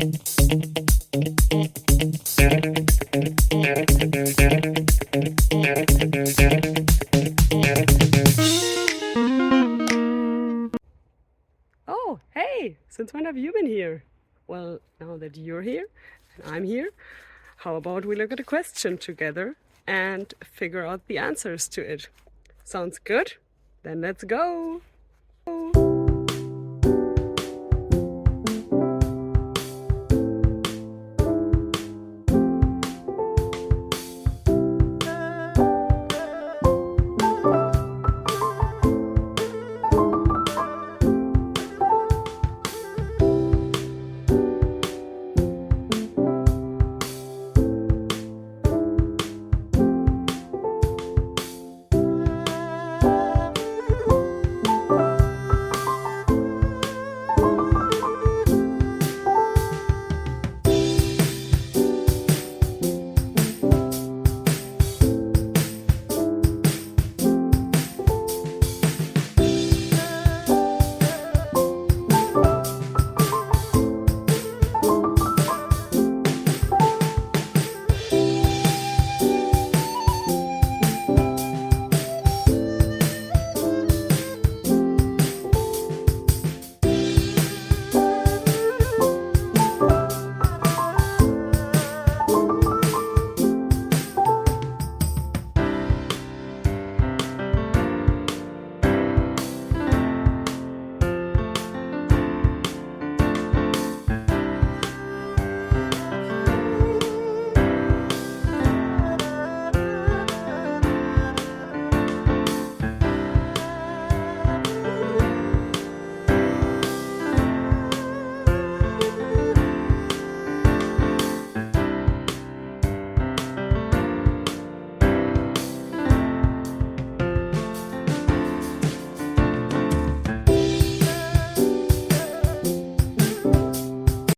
Oh, hey! Since when have you been here? Well, now that you're here and I'm here, how about we look at a question together and figure out the answers to it? Sounds good? Then let's go!